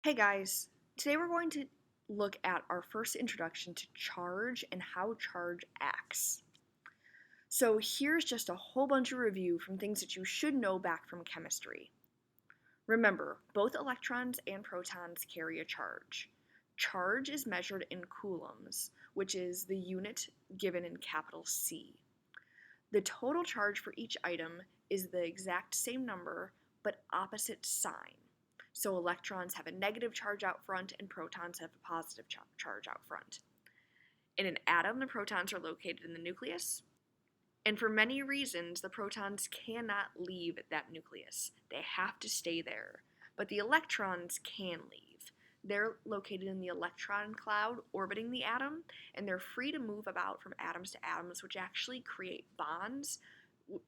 Hey guys, today we're going to look at our first introduction to charge and how charge acts. So here's just a whole bunch of review from things that you should know back from chemistry. Remember, both electrons and protons carry a charge. Charge is measured in coulombs, which is the unit given in capital C. The total charge for each item is the exact same number, but opposite sign. So electrons have a negative charge out front and protons have a positive charge out front. In an atom, the protons are located in the nucleus, and for many reasons, the protons cannot leave that nucleus. They have to stay there, but the electrons can leave. They're located in the electron cloud orbiting the atom, and they're free to move about from atoms to atoms, which actually create bonds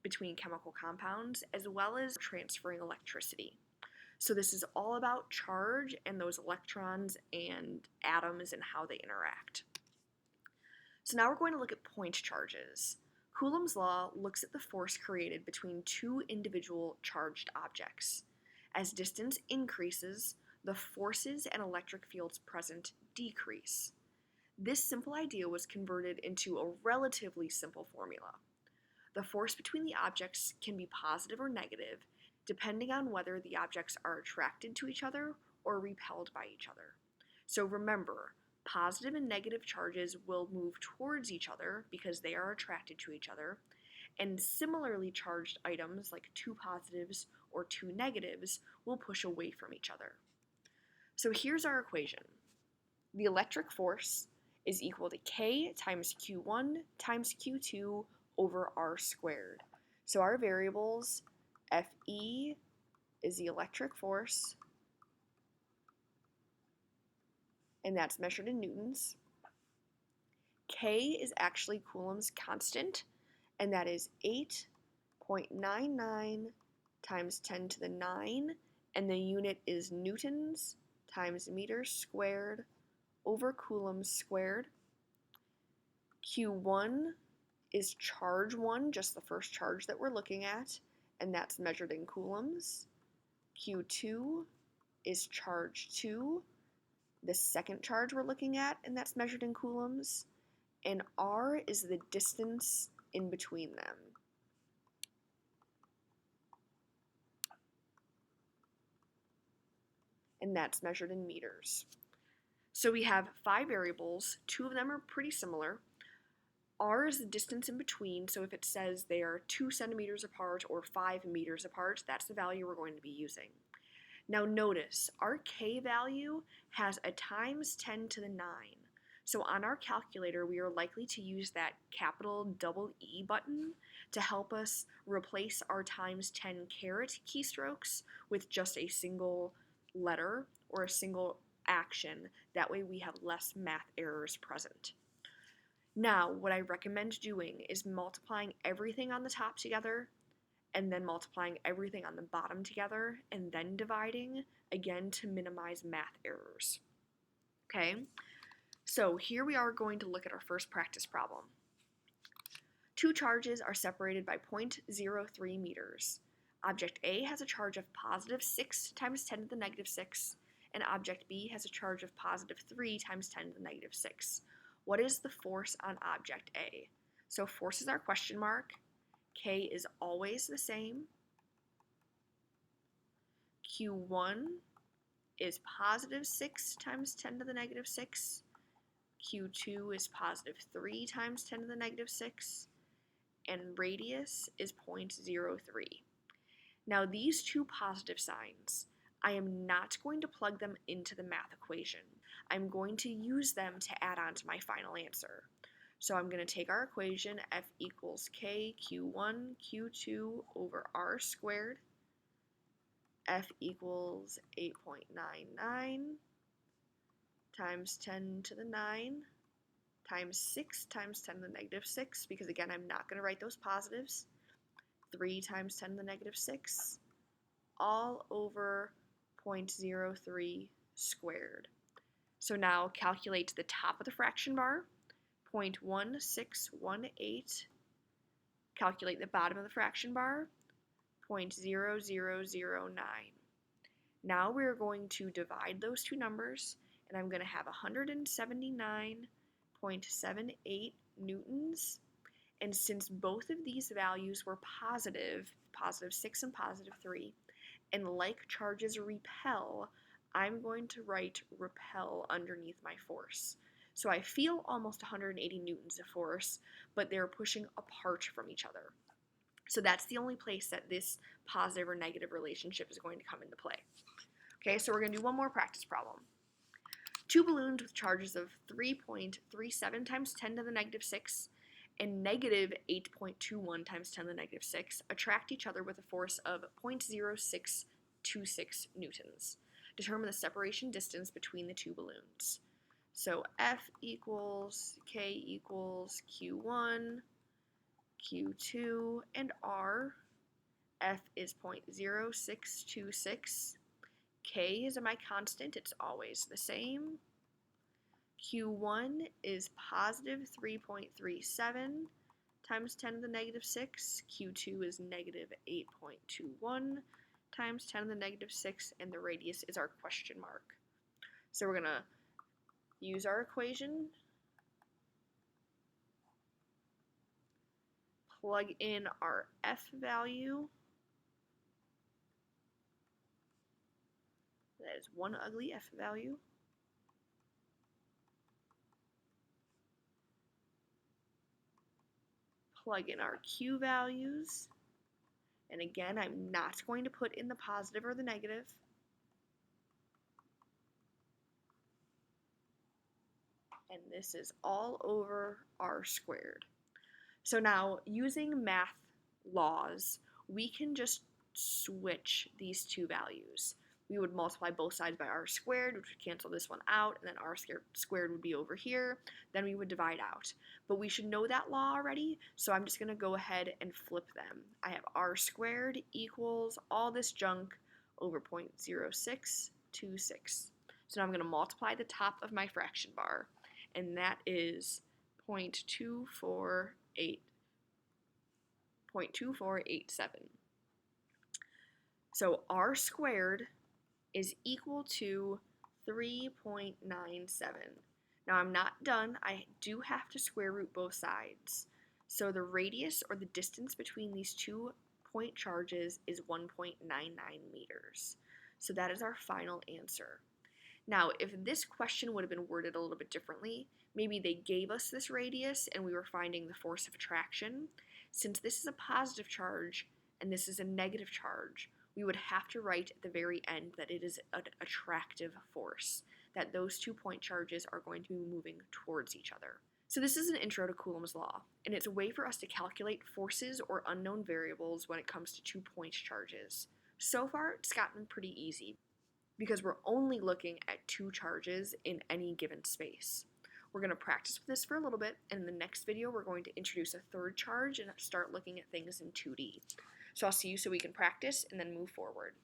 between chemical compounds, as well as transferring electricity. So this is all about charge and those electrons and atoms and how they interact. So now we're going to look at point charges. Coulomb's law looks at the force created between two individual charged objects. As distance increases, the forces and electric fields present decrease. This simple idea was converted into a relatively simple formula. The force between the objects can be positive or negative, depending on whether the objects are attracted to each other or repelled by each other. So remember, positive and negative charges will move towards each other because they are attracted to each other, and similarly charged items like two positives or two negatives will push away from each other. So here's our equation. The electric force is equal to K times Q1 times Q2 over R squared. So our variables, Fe is the electric force, and that's measured in newtons. K is actually Coulomb's constant, and that is 8.99 times 10 to the 9, and the unit is newtons times meters squared over coulombs squared. Q1 is charge 1, just the first charge that we're looking at, and that's measured in coulombs. Q2 is charge 2, the second charge we're looking at, and that's measured in coulombs. And R is the distance in between them. And that's measured in meters. So we have 5 variables. 2 of them are pretty similar. R is the distance in between, so if it says they are 2 centimeters apart or 5 meters apart, that's the value we're going to be using. Now notice, our K value has a times 10 to the 9. So on our calculator, we are likely to use that capital double E button to help us replace our times 10 caret keystrokes with just a single letter or a single action. That way we have less math errors present. Now, what I recommend doing is multiplying everything on the top together and then multiplying everything on the bottom together and then dividing, again, to minimize math errors. Okay, so here we are going to look at our first practice problem. Two charges are separated by 0.03 meters. Object A has a charge of positive 6 times 10 to the negative 6, and object B has a charge of positive 3 times 10 to the negative 6. What is the force on object A? So force is our question mark. K is always the same. Q1 is positive 6 times 10 to the negative 6. Q2 is positive 3 times 10 to the negative 6. And radius is 0.03. Now these two positive signs, I am not going to plug them into the math equation. I'm going to use them to add on to my final answer. So I'm going to take our equation, F equals K Q1 Q2 over R squared. F equals 8.99 times 10 to the 9 times 6 times 10 to the negative 6, because again, I'm not going to write those positives. 3 times 10 to the negative 6, all over 0.03 squared. So now calculate the top of the fraction bar, 0.1618. Calculate the bottom of the fraction bar, 0.0009. Now we're going to divide those two numbers, and I'm going to have 179.78 newtons. And since both of these values were positive, positive 6 and positive 3, and like charges repel, I'm going to write repel underneath my force. So I feel almost 180 newtons of force, but they're pushing apart from each other. So that's the only place that this positive or negative relationship is going to come into play. Okay, so we're going to do one more practice problem. Two balloons with charges of 3.37 times 10 to the negative 6 and negative 8.21 times 10 to the negative 6 attract each other with a force of 0.0626 newtons. Determine the separation distance between the two balloons. So F equals K equals Q1, Q2, and R. F is 0.0626. K is my constant, it's always the same. Q1 is positive 3.37 times 10 to the negative 6. Q2 is negative 8.21 times 10 to the negative 6, and the radius is our question mark. So we're going to use our equation, plug in our F value. That is one ugly F value. Plug in our Q values. And again, I'm not going to put in the positive or the negative. And this is all over R squared. So now, using math laws, we can just switch these two values. We would multiply both sides by R squared, which would cancel this one out, and then R squared would be over here. Then we would divide out. But we should know that law already, so I'm just going to go ahead and flip them. I have R squared equals all this junk over 0.0626. So now I'm going to multiply the top of my fraction bar, and that is 0.2487. So R squared is equal to 3.97. Now I'm not done. I do have to square root both sides. So the radius, or the distance between these 2 point charges, is 1.99 meters. So that is our final answer. Now, if this question would have been worded a little bit differently, maybe they gave us this radius and we were finding the force of attraction. Since this is a positive charge and this is a negative charge, we would have to write at the very end that it is an attractive force, that those 2 point charges are going to be moving towards each other. So this is an intro to Coulomb's law, and it's a way for us to calculate forces or unknown variables when it comes to 2 point charges. So far, it's gotten pretty easy, because we're only looking at 2 charges in any given space. We're going to practice with this for a little bit, and in the next video we're going to introduce a third charge and start looking at things in 2D. So I'll see you so we can practice and then move forward.